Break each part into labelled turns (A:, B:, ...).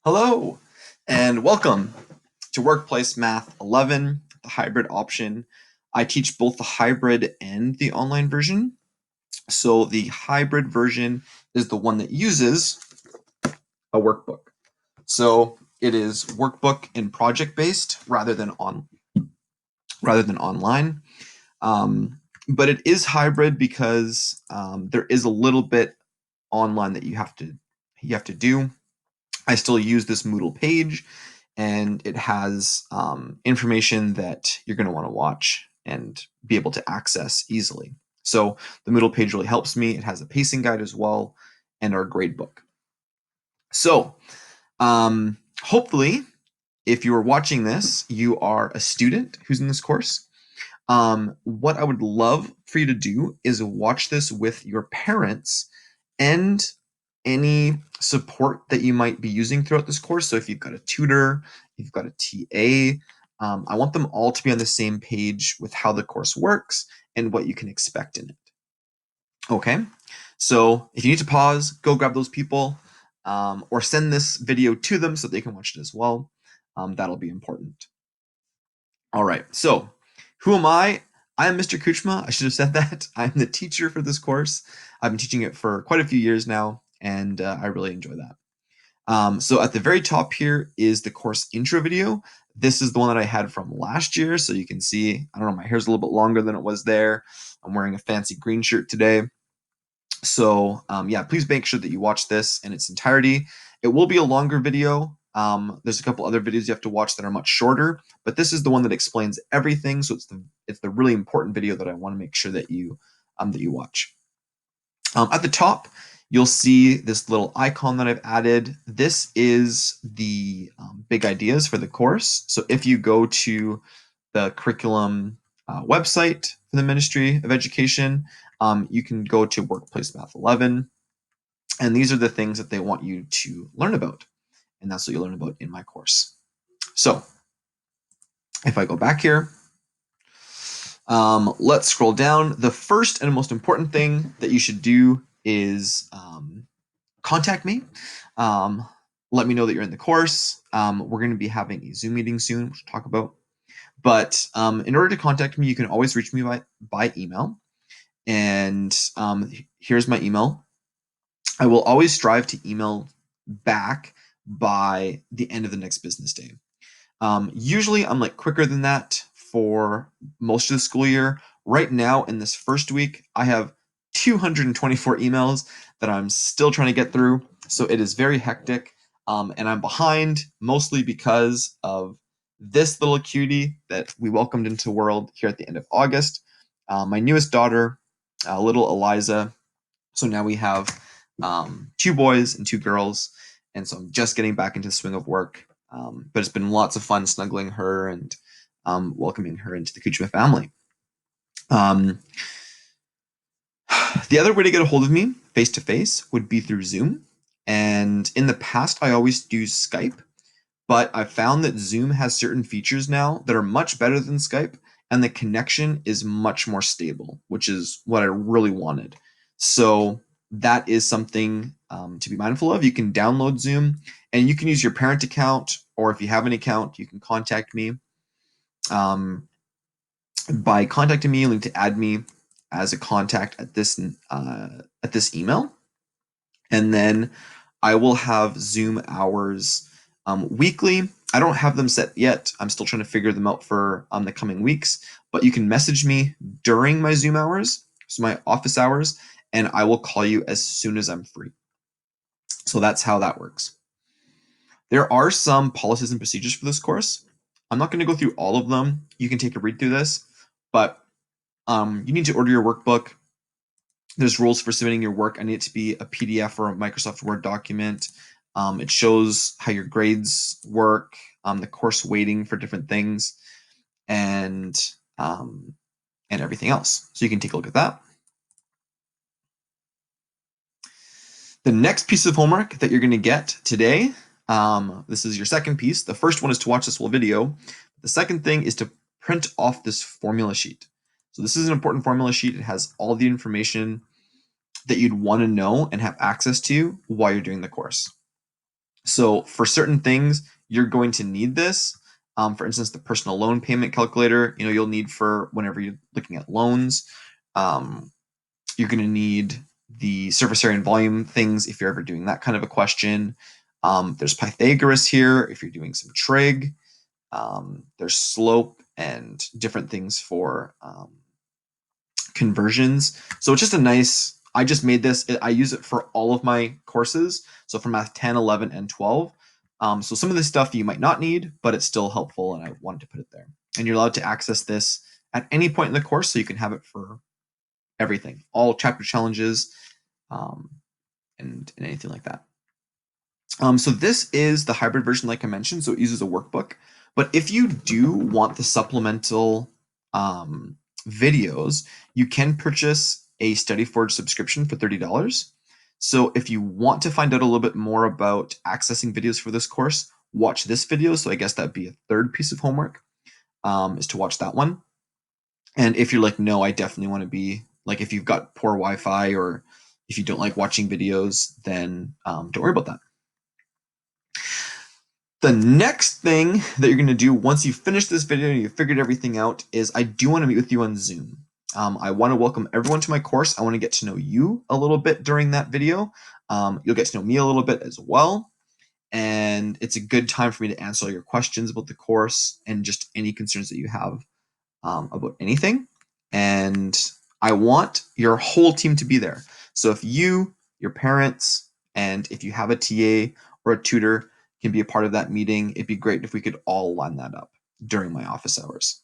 A: Hello, and welcome to Workplace Math 11, the hybrid option. I teach both the hybrid and the online version. So the hybrid version is the one that uses a workbook. So it is workbook and project based rather than online. But it is hybrid because there is a little bit online that you have to do. I still use this Moodle page, and it has information that you're going to want to watch and be able to access easily. So the Moodle page really helps me. It has a pacing guide as well and our grade book. So hopefully, if you are watching this, you are a student who's in this course. What I would love for you to do is watch this with your parents and any support that you might be using throughout this course. So if you've got a tutor, you've got a TA, I want them all to be on the same page with how the course works and what you can expect in it. Okay, so if you need to pause, go grab those people or send this video to them so they can watch it as well. That'll be important. All right, so who am I? I am Mr. Kuchma. I should have said that. I'm the teacher for this course. I've been teaching it for quite a few years now, and I really enjoy that. So at the very top here is the course intro video. This is the one that I had from last year, so you can see, I don't know, my hair's a little bit longer than it was there. I'm wearing a fancy green shirt today. So yeah, please make sure that you watch this in its entirety. It will be a longer video. There's a couple other videos you have to watch that are much shorter, but this is the one that explains everything. So it's the really important video that I want to make sure that you watch. At the top, you'll see this little icon that I've added. This is the big ideas for the course. So if you go to the curriculum website for the Ministry of Education, you can go to Workplace Math 11, and these are the things that they want you to learn about, and that's what you learn about in my course. So if I go back here, let's scroll down. The first and most important thing that you should do is contact me. Let me know that you're in the course. We're going to be having a Zoom meeting soon, which we'll talk about. But in order to contact me, you can always reach me by email. And here's my email. I will always strive to email back by the end of the next business day. Usually I'm like quicker than that for most of the school year. Right now in this first week, I have 224 emails that I'm still trying to get through. So it is very hectic. And I'm behind mostly because of this little cutie that we welcomed into the world here at the end of August. My newest daughter, little Eliza. So now we have 2 boys and 2 girls. And so I'm just getting back into the swing of work. But it's been lots of fun snuggling her and welcoming her into the Kuchma family. The other way to get a hold of me face to face would be through Zoom. And in the past, I always use Skype, but I've found that Zoom has certain features now that are much better than Skype, and the connection is much more stable, which is what I really wanted. So that is something to be mindful of. You can download Zoom, and you can use your parent account, or if you have an account, you can contact me. By contacting me, you'll need to add me as a contact at this email, and then I will have Zoom hours weekly. I don't have them set yet. I'm still trying to figure them out for the coming weeks, but you can message me during my Zoom hours, so my office hours, and I will call you as soon as I'm free. So that's how that works. There are some policies and procedures for this course. I'm not going to go through all of them. You can take a read through this, but you need to order your workbook. There's rules for submitting your work. I need it to be a PDF or a Microsoft Word document. It shows how your grades work, the course weighting for different things, and everything else. So you can take a look at that. The next piece of homework that you're going to get today, this is your second piece. The first one is to watch this whole video. The second thing is to print off this formula sheet. So this is an important formula sheet. It has all the information that you'd want to know and have access to while you're doing the course. So for certain things, you're going to need this. For instance, the personal loan payment calculator, you'll need for whenever you're looking at loans. Um, you're going to need the surface area and volume things if you're ever doing that kind of a question. There's Pythagoras here if you're doing some trig. There's slope and different things for conversions. So it's just a nice, I just made this, I use it for all of my courses. So for math 10, 11, and 12. So some of this stuff you might not need, but it's still helpful and I wanted to put it there. And you're allowed to access this at any point in the course, so you can have it for everything, all chapter challenges, um, and anything like that. So this is the hybrid version, like I mentioned, so it uses a workbook. But if you do want the supplemental videos, you can purchase a StudyForge subscription for $30. So if you want to find out a little bit more about accessing videos for this course, watch this video. So I guess that'd be a third piece of homework, is to watch that one. And if you're like, no, I definitely want to be, like, if you've got poor Wi-Fi or if you don't like watching videos, then don't worry about that. The next thing that you're going to do once you finish this video and you've figured everything out is I do want to meet with you on Zoom. I want to welcome everyone to my course. I want to get to know you a little bit during that video. You'll get to know me a little bit as well. And it's a good time for me to answer all your questions about the course and just any concerns that you have about anything. And I want your whole team to be there. So if you, your parents, and if you have a TA or a tutor can be a part of that meeting, it'd be great if we could all line that up during my office hours.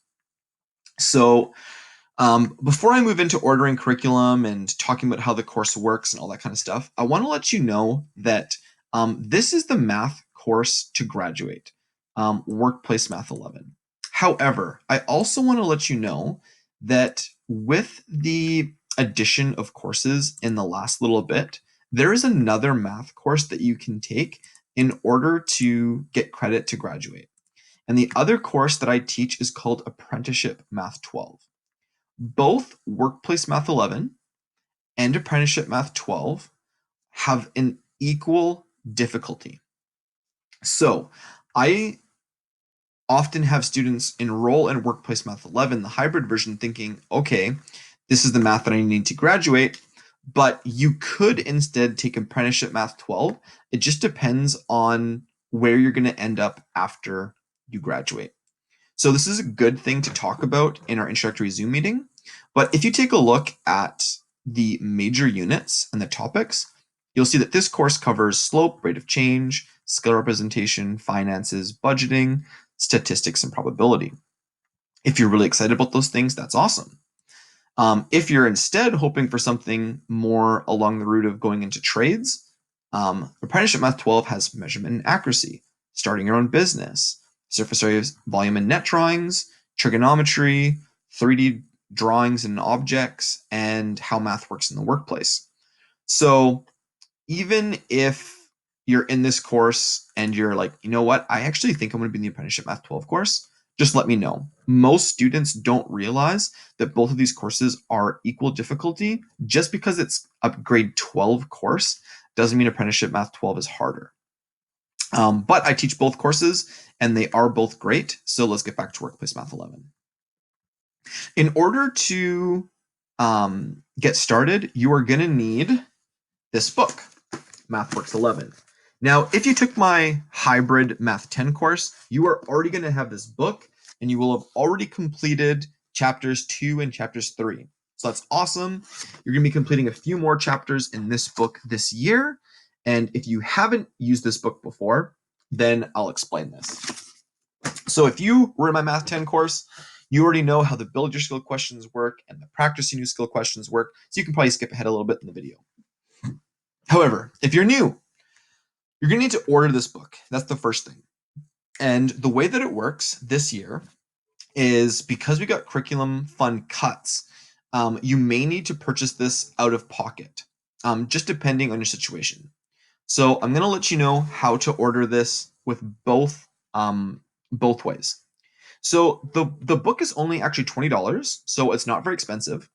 A: So before I move into ordering curriculum and talking about how the course works and all that kind of stuff, I want to let you know that this is the math course to graduate, Workplace Math 11. However, I also want to let you know that with the addition of courses in the last little bit, there is another math course that you can take in order to get credit to graduate. And the other course that I teach is called Apprenticeship Math 12. Both Workplace Math 11 and Apprenticeship Math 12 have an equal difficulty. So I often have students enroll in Workplace Math 11, the hybrid version, thinking, okay, this is the math that I need to graduate, but you could instead take Apprenticeship Math 12. It just depends on where you're going to end up after you graduate. So this is a good thing to talk about in our introductory Zoom meeting. But if you take a look at the major units and the topics, you'll see that this course covers slope, rate of change, scale representation, finances, budgeting, statistics, and probability. If you're really excited about those things, that's awesome. If you're instead hoping for something more along the route of going into trades, Apprenticeship Math 12 has measurement and accuracy, starting your own business, surface area, volume and net drawings, trigonometry, 3D drawings and objects, and how math works in the workplace. So even if you're in this course and you're like, you know what, I actually think I'm going to be in the Apprenticeship Math 12 course, just let me know. Most students don't realize that both of these courses are equal difficulty. Just because it's a grade 12 course doesn't mean Apprenticeship Math 12 is harder. But I teach both courses and they are both great. So let's get back to Workplace Math 11. In order to get started, you are going to need this book, MathWorks 11. Now, if you took my hybrid Math 10 course, you are already going to have this book and you will have already completed chapters 2 and chapters 3. So that's awesome. You're going to be completing a few more chapters in this book this year. And if you haven't used this book before, then I'll explain this. So if you were in my Math 10 course, you already know how the build your skill questions work and the practice your new skill questions work. So you can probably skip ahead a little bit in the video. However, if you're new, you're going to need to order this book. That's the first thing. And the way that it works this year is because we got curriculum fund cuts, you may need to purchase this out of pocket, just depending on your situation. So I'm going to let you know how to order this with both ways. So the book is only actually $20, so it's not very expensive.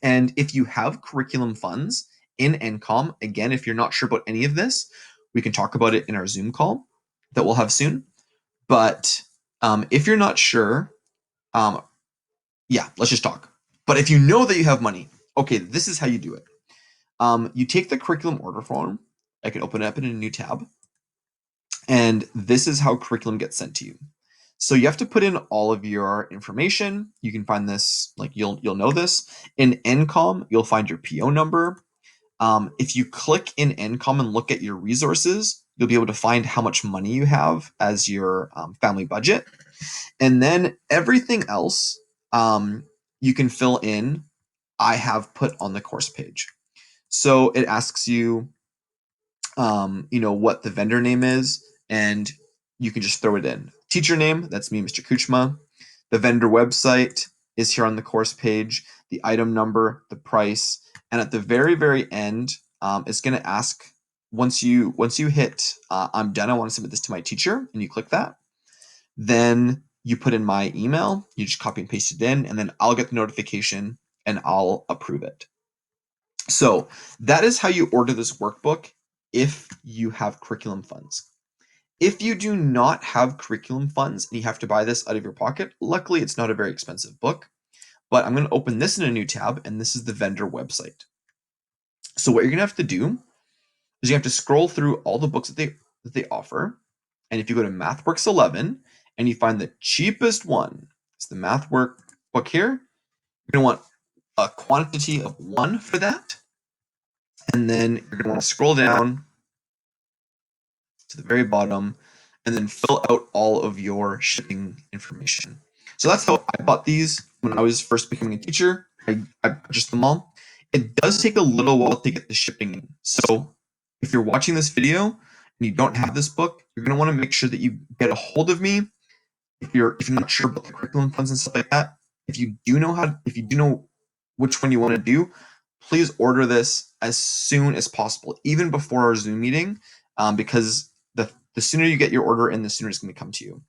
A: And if you have curriculum funds in NCOM, again, if you're not sure about any of this, we can talk about it in our Zoom call that we'll have soon. But if you're not sure, um, yeah, let's just talk. But if you know that you have money, okay, this is how you do it. You take the curriculum order form. I can open it up in a new tab. And this is how curriculum gets sent to you. So you have to put in all of your information. You can find this, like you'll know this. In NCOM, you'll find your PO number. If you click in NCOM and look at your resources, you'll be able to find how much money you have as your family budget. And then everything else you can fill in, I have put on the course page. So it asks you, what the vendor name is, and you can just throw it in. Teacher name, that's me, Mr. Kuchma. The vendor website is here on the course page, the item number, the price, and at the very, very end, it's going to ask, once you hit I'm done, I want to submit this to my teacher, and you click that, then you put in my email, you just copy and paste it in, and then I'll get the notification and I'll approve it. So that is how you order this workbook if you have curriculum funds. If you do not have curriculum funds and you have to buy this out of your pocket, luckily it's not a very expensive book, but I'm going to open this in a new tab, and this is the vendor website. So what you're going to have to do is you have to scroll through all the books that they offer, and if you go to MathWorks 11 and you find the cheapest one, it's the Math workbook here, you're going to want a quantity of 1 for that, and then you're going to want to scroll down to the very bottom and then fill out all of your shipping information. So that's how I bought these when I was first becoming a teacher. I purchased them all. It does take a little while to get the shipping in. So if you're watching this video and you don't have this book, you're going to want to make sure that you get a hold of me. If you're not sure about the curriculum funds and stuff like that, if you do know which one you want to do, please order this as soon as possible, even before our Zoom meeting, because the sooner you get your order in, the sooner it's going to come to you.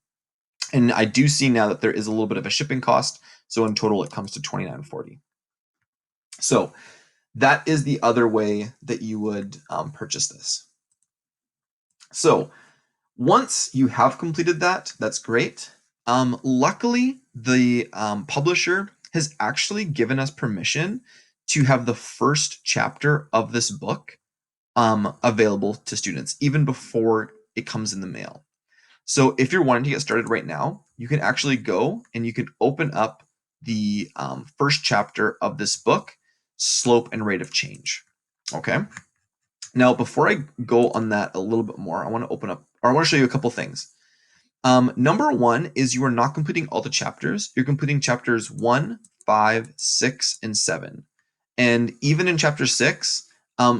A: And I do see now that there is a little bit of a shipping cost, so in total it comes to $29.40. So that is the other way that you would purchase this. So once you have completed that, that's great. Luckily, the publisher has actually given us permission to have the first chapter of this book available to students, even before it comes in the mail. So if you're wanting to get started right now, you can actually go and you can open up the first chapter of this book, Slope and Rate of Change. Okay. Now, before I go on that a little bit more, I want to show you a couple things. Number one is you are not completing all the chapters. You're completing chapters 1, 5, 6, and 7. And even in chapter 6,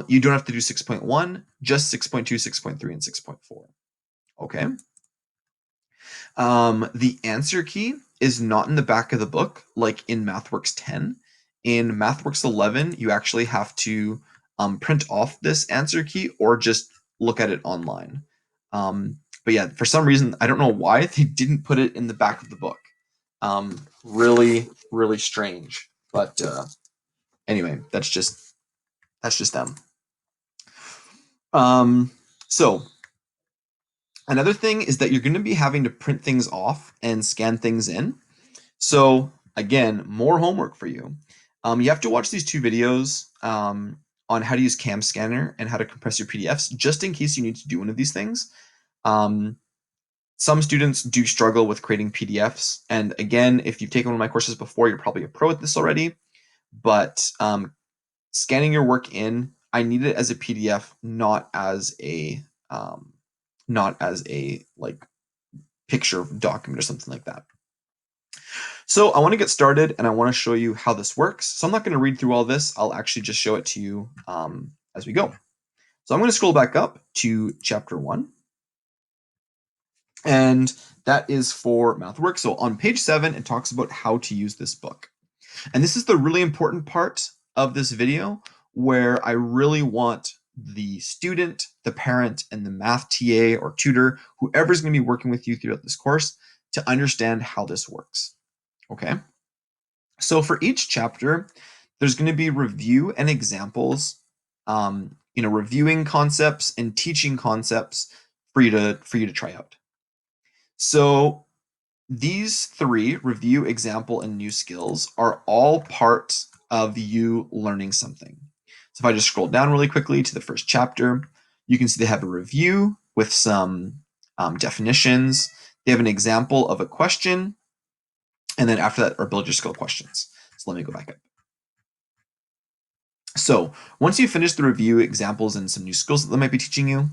A: you don't have to do 6.1, just 6.2, 6.3, and 6.4. Okay. The answer key is not in the back of the book like in MathWorks 10. In MathWorks 11, you actually have to print off this answer key or just look at it online. But yeah, for some reason, I don't know why they didn't put it in the back of the book. Really, really strange. But anyway, that's just them. So another thing is that you're going to be having to print things off and scan things in. So again, more homework for you. You have to watch these 2 videos on how to use Cam Scanner and how to compress your PDFs, just in case you need to do one of these things. Some students do struggle with creating PDFs. And again, if you've taken one of my courses before, you're probably a pro at this already. But scanning your work in, I need it as a PDF, not as a like picture document or something like that. So I want to get started and I want to show you how this works. So I'm not going to read through all this. I'll actually just show it to you as we go. So I'm going to scroll back up to chapter 1. And that is for MathWorks. So on page 7, it talks about how to use this book. And this is the really important part of this video where I really want the student, the parent, and the math TA or tutor, whoever's going to be working with you throughout this course, to understand how this works. Okay? So for each chapter, there's going to be review and examples reviewing concepts and teaching concepts for you to try out. So these three, review, example, and new skills, are all part of you learning something. So if I just scroll down really quickly to the first chapter, you can see they have a review with some definitions. They have an example of a question, and then after that are build your skill questions. So let me go back up. So once you finish the review, examples, and some new skills that they might be teaching you,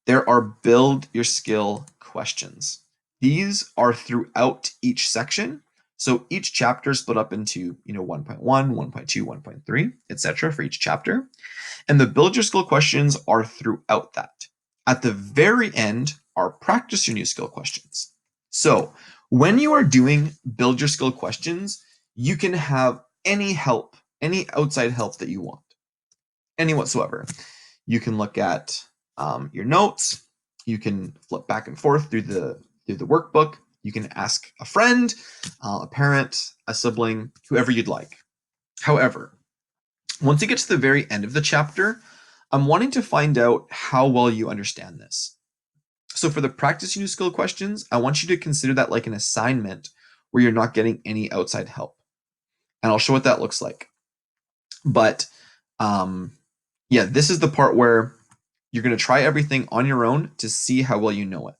A: there are build your skill questions. These are throughout each section. So each chapter is split up into 1.1, 1.2, 1.3, etc. for each chapter. And the build your skill questions are throughout that. At the very end are practice your new skill questions. So when you are doing build your skill questions, you can have any help, any outside help that you want, any whatsoever. You can look at your notes. You can flip back and forth through the workbook. You can ask a friend, a parent, a sibling, whoever you'd like. However, once you get to the very end of the chapter, I'm wanting to find out how well you understand this. So for the practice new skill questions, I want you to consider that like an assignment where you're not getting any outside help. And I'll show what that looks like. But yeah, this is the part where you're going to try everything on your own to see how well you know it.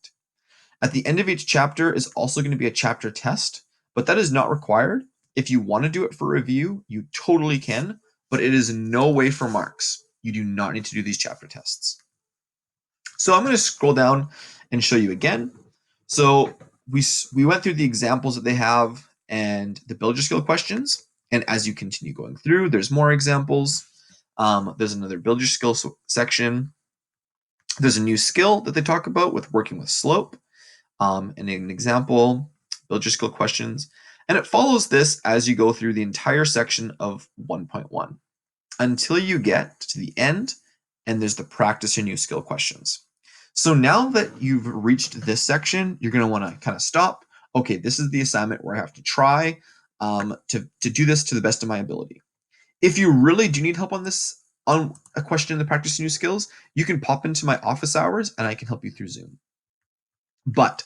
A: At the end of each chapter is also going to be a chapter test, but that is not required. If you want to do it for review, you totally can, but it is no way for marks. You do not need to do these chapter tests. So I'm going to scroll down and show you again. So we went through the examples that they have and the build your skill questions. And as you continue going through, there's more examples. There's another build your skill section. There's a new skill that they talk about with working with slope. And an example, build your skill questions. And it follows this as you go through the entire section of 1.1 until you get to the end and there's the practice your new skill questions. So now that you've reached this section, you're going to want to kind of stop. Okay, this is the assignment where I have to try to do this to the best of my ability. If you really do need help on this, on a question in the practice new skills, you can pop into my office hours and I can help you through Zoom. But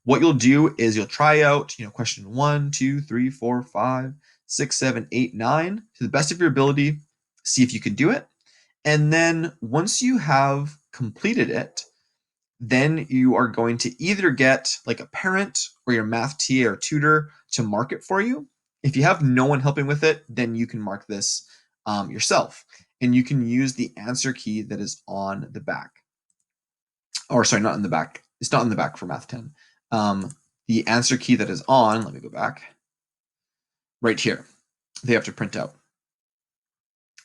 A: what you'll do is you'll try out, question 1, 2, 3, 4, 5, 6, 7, 8, 9 to the best of your ability. See if you can do it. And then once you have completed it, then you are going to either get like a parent or your math TA or tutor to mark it for you. If you have no one helping with it, then you can mark this yourself. And you can use the answer key that is on the back. Or sorry, not in the back. It's not in the back for Math 10. The answer key that is on, let me go back, right here. They have to print out.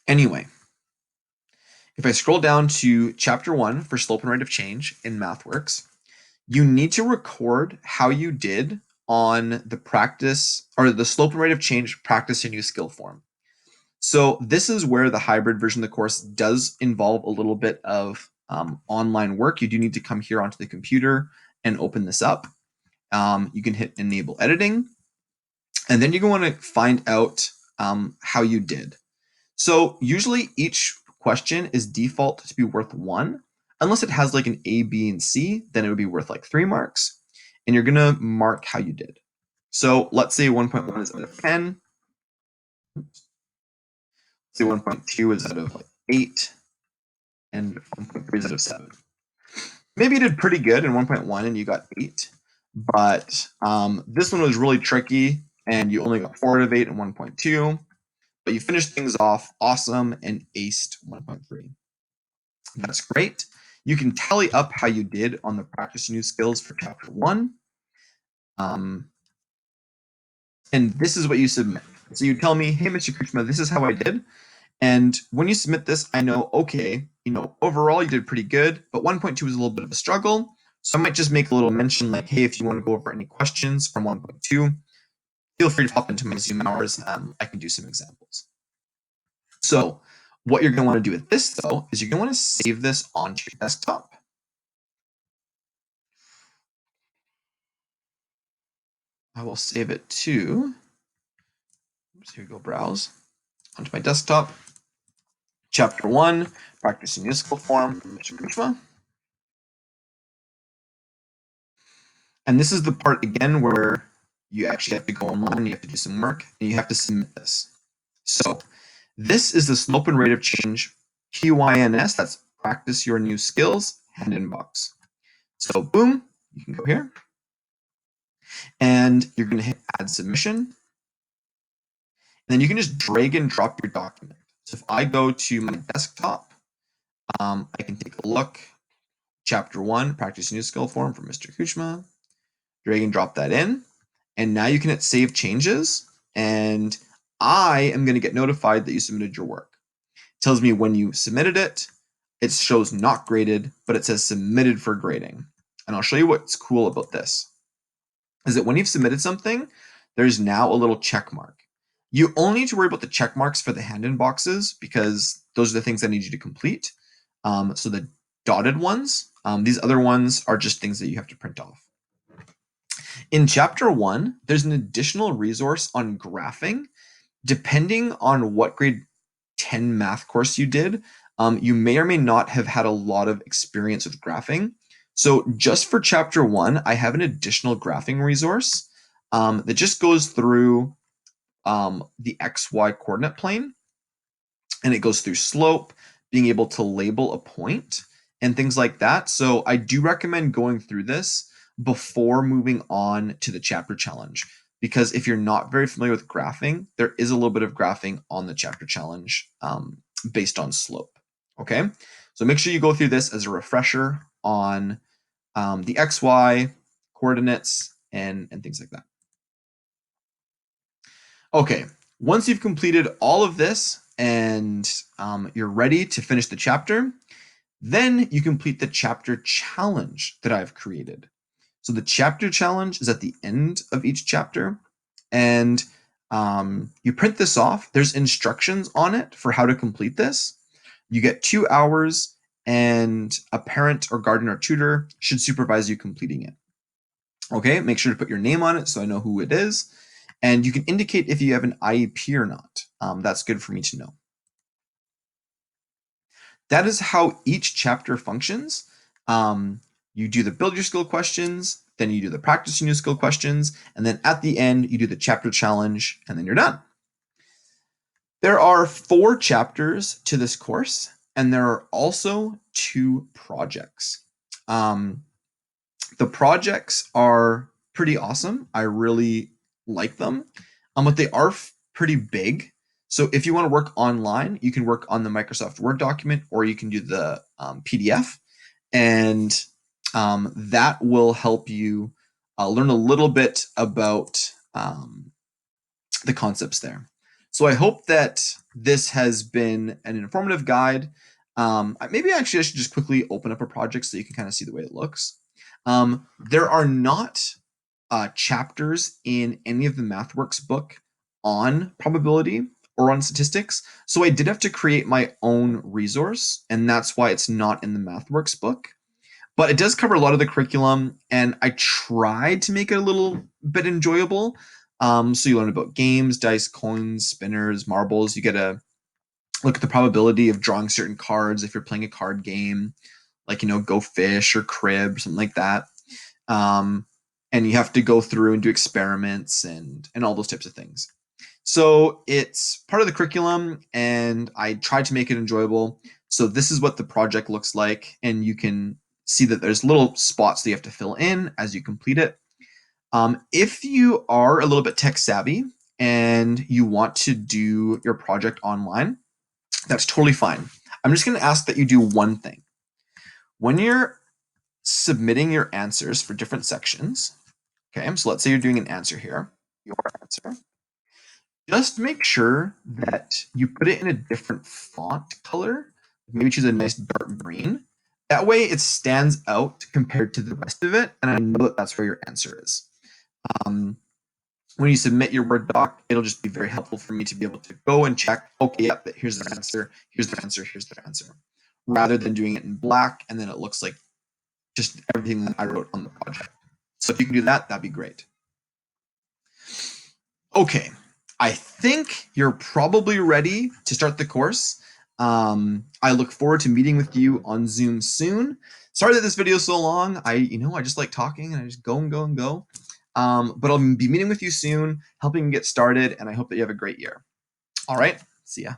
A: Anyway, if I scroll down to chapter 1 for slope and rate of change in MathWorks, you need to record how you did on the practice or the slope and rate of change practice your new skill form. So this is where the hybrid version of the course does involve a little bit of online work. You do need to come here onto the computer and open this up. You can hit enable editing, and then you're going to want to find out how you did. So usually each question is default to be worth 1. Unless it has like an A, B, and C, then it would be worth like 3 marks. And you're going to mark how you did. So let's say 1.1 is out of 10. Say 1.2 is out of like 8. And 1.3 is out of 7. Maybe you did pretty good in 1.1 and you got 8. But this one was really tricky and you only got 4 out of 8 in 1.2. But you finished things off awesome and aced 1.3. That's great. You can tally up how you did on the practice new skills for chapter 1. And this is what you submit. So you tell me, hey, Mr. Kuchma, this is how I did. And when you submit this, I know, okay, overall you did pretty good, but 1.2 was a little bit of a struggle. So I might just make a little mention like, hey, if you want to go over any questions from 1.2, feel free to pop into my Zoom hours. I can do some examples. So what you're going to want to do with this, though, is you're going to want to save this onto your desktop. I will save it to, oops, here we go, browse, onto my desktop. Chapter 1, Practicing Musical Form from Mr. Kuchma. And this is the part, again, where you actually have to go online, you have to do some work, and you have to submit this. So this is the slope and rate of change, PYNS, that's practice your new skills, hand in box. So boom, you can go here, and you're going to hit add submission. And then you can just drag and drop your document. So if I go to my desktop, I can take a look. Chapter 1, Practice New Skill Form from Mr. Kuchma. Drag and drop that in. And now you can hit Save Changes. And I am going to get notified that you submitted your work. It tells me when you submitted it. It shows not graded, but it says submitted for grading. And I'll show you what's cool about this. Is that when you've submitted something, there's now a little check mark. You only need to worry about the check marks for the hand-in boxes because those are the things I need you to complete. So the dotted ones, these other ones are just things that you have to print off. In Chapter 1, there's an additional resource on graphing. Depending on what grade 10 math course you did, you may or may not have had a lot of experience with graphing. So just for Chapter 1, I have an additional graphing resource that just goes through the XY coordinate plane, and it goes through slope, being able to label a point, and things like that. So I do recommend going through this before moving on to the chapter challenge, because if you're not very familiar with graphing, there is a little bit of graphing on the chapter challenge based on slope. Okay, so make sure you go through this as a refresher on the XY coordinates and things like that. Okay, once you've completed all of this and you're ready to finish the chapter, then you complete the chapter challenge that I've created. So the chapter challenge is at the end of each chapter, and you print this off. There's instructions on it for how to complete this. You get 2 hours, and a parent or guardian or tutor should supervise you completing it. Okay, make sure to put your name on it so I know who it is. And you can indicate if you have an IEP or not. That's good for me to know. That is how each chapter functions. You do the build your skill questions, then you do the practice your new skill questions, and then at the end, you do the chapter challenge, and then you're done. There are 4 chapters to this course, and there are also 2 projects. The projects are pretty awesome. I really like them, but they are pretty big. So if you want to work online, you can work on the Microsoft Word document, or you can do the PDF, and that will help you learn a little bit about the concepts there. So I hope that this has been an informative guide. Maybe actually I should just quickly open up a project so you can kind of see the way it looks. There are not chapters in any of the MathWorks book on probability or on statistics, so I did have to create my own resource, and that's why it's not in the MathWorks book. But it does cover a lot of the curriculum, and I tried to make it a little bit enjoyable. So you learn about games, dice, coins, spinners, marbles. You get a look at the probability of drawing certain cards if you're playing a card game, like, Go Fish or Crib, something like that. And you have to go through and do experiments and all those types of things. So it's part of the curriculum, and I tried to make it enjoyable. So this is what the project looks like, and you can see that there's little spots that you have to fill in as you complete it. If you are a little bit tech savvy and you want to do your project online, that's totally fine. I'm just going to ask that you do one thing. When you're submitting your answers for different sections, okay, so let's say you're doing an answer here, your answer, just make sure that you put it in a different font color. Maybe choose a nice dark green. That way it stands out compared to the rest of it, and I know that that's where your answer is. When you submit your Word doc, it'll just be very helpful for me to be able to go and check, okay, yep, here's the answer, here's the answer, here's the answer, rather than doing it in black and then it looks like just everything that I wrote on the project. So if you can do that, that'd be great. Okay, I think you're probably ready to start the course. I look forward to meeting with you on Zoom soon. Sorry that this video is so long. I just like talking and I just go and go and go. But I'll be meeting with you soon, helping you get started, and I hope that you have a great year. All right, see ya.